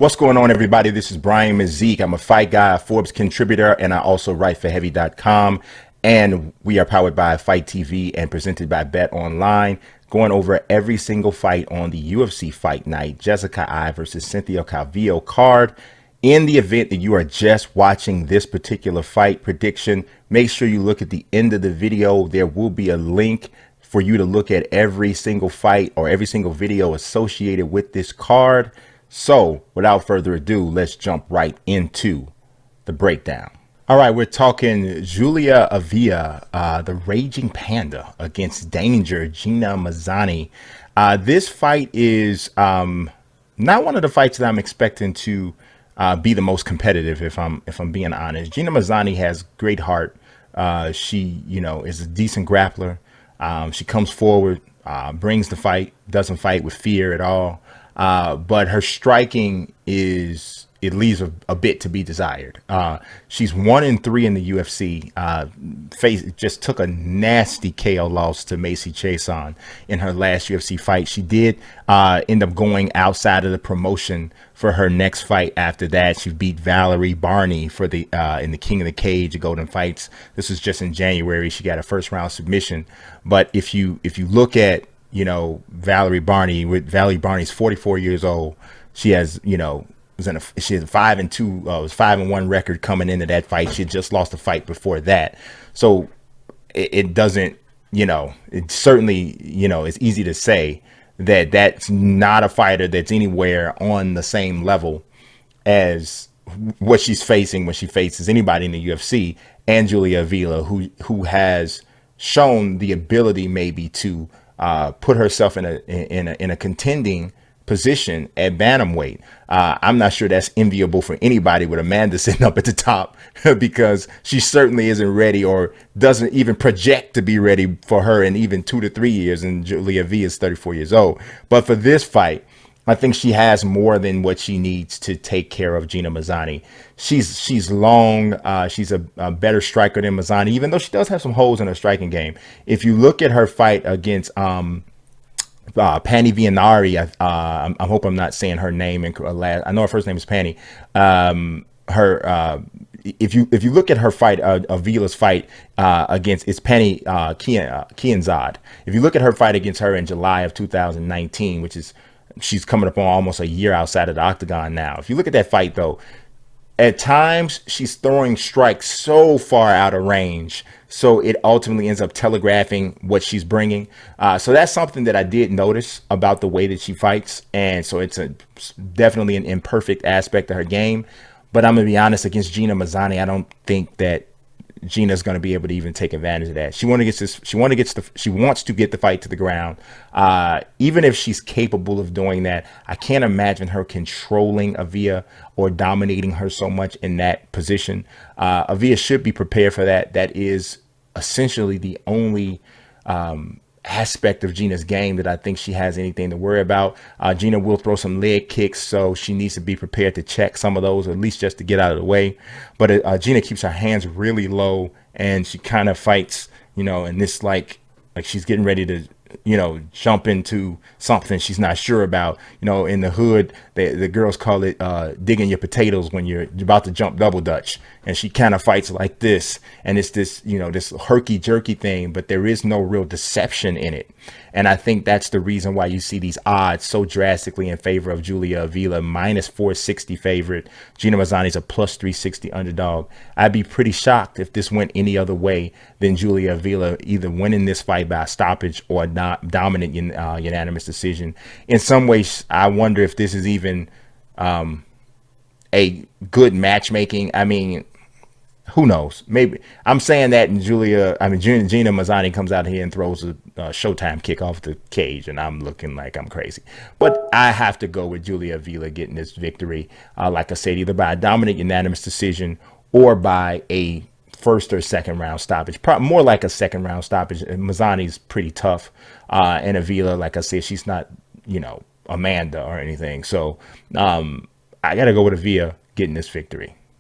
What's going on, everybody? This is Brian Mazique. I'm a fight guy, a Forbes contributor, and I also write for Heavy.com. And we are powered by Fight TV and presented by Bet Online, going over every single fight on the UFC Fight Night, Jessica Eye versus Cynthia Calvillo card. In the event that you are just watching this particular fight prediction, make sure you look at the end of the video. There will be a link for you to look at every single fight or every single video associated with this card. So without further ado, let's jump right into the breakdown. All right, we're talking Julia Avila, the Raging Panda, against Danger, Gina Mazany. This fight is not one of the fights that I'm expecting to be the most competitive, if I'm being honest. Gina Mazany has great heart. She, is a decent grappler. She comes forward, brings the fight, doesn't fight with fear at all. But her striking it leaves a bit to be desired. She's 1-3 in the UFC. Just took a nasty KO loss to Macy Chiasson in her last UFC fight. She did end up going outside of the promotion for her next fight. After that, she beat Valerie Barney for the in the King of the Cage, Golden Fights. This was just in January. She got a first round submission. But if you look at Valerie Barney, Valerie Barney's 44 years old. She has, she has a 5-1 record coming into that fight. She had just lost a fight before that. So it doesn't, it certainly, it's easy to say that that's not a fighter that's anywhere on the same level as what she's facing when she faces anybody in the UFC, and Julia Avila, who has shown the ability maybe to put herself in a contending position at bantamweight. I'm not sure that's enviable for anybody with Amanda sitting up at the top, because she certainly isn't ready, or doesn't even project to be ready for her in even 2 to 3 years. And Julia V is 34 years old. But for this fight, I think she has more than what she needs to take care of Gina Mazany. She's long. She's a better striker than Mazany, even though she does have some holes in her striking game. If you look at her fight against Pani Vianari, I hope I'm not saying her name I know her first name is Pani. If you look at her fight, Avila's fight against, it's Pani Kianzad. If you look at her fight against her in July of 2019, which is, she's coming up on almost a year outside of the octagon now. If you look at that fight, though, at times she's throwing strikes so far out of range, so it ultimately ends up telegraphing what she's bringing. So that's something that I did notice about the way that she fights, and so it's definitely an imperfect aspect of her game. But I'm gonna be honest, against Gina Mazany, I don't think that Gina's going to be able to even take advantage of that. She wants to get the fight to the ground. Even if she's capable of doing that, I can't imagine her controlling Avila or dominating her so much in that position. Avila should be prepared for that. That is essentially the only aspect of Gina's game that I think she has anything to worry about. Gina will throw some leg kicks, so she needs to be prepared to check some of those, or at least just to get out of the way. But Gina keeps her hands really low, and she kind of fights, in this like she's getting ready to jump into something she's not sure about. In the hood, the girls call it digging your potatoes when you're about to jump double dutch. And she kind of fights like this, and it's this this herky jerky thing, but there is no real deception in it. And I think that's the reason why you see these odds so drastically in favor of Julia Avila, -460 favorite. Gina Mazany's a +360 underdog. I'd be pretty shocked if this went any other way than Julia Avila either winning this fight by a stoppage or not dominant unanimous decision. In some ways, I wonder if this is even a good matchmaking. I mean, who knows? Maybe I'm saying that, and Gina Mazany comes out here and throws a Showtime kick off the cage, and I'm looking like I'm crazy. But I have to go with Julia Avila getting this victory. Like I said, either by a dominant unanimous decision or by a first or second round stoppage. Probably more like a second round stoppage. Mazany's pretty tough, and Avila, like I said, she's not Amanda or anything. So I got to go with Avila getting this victory.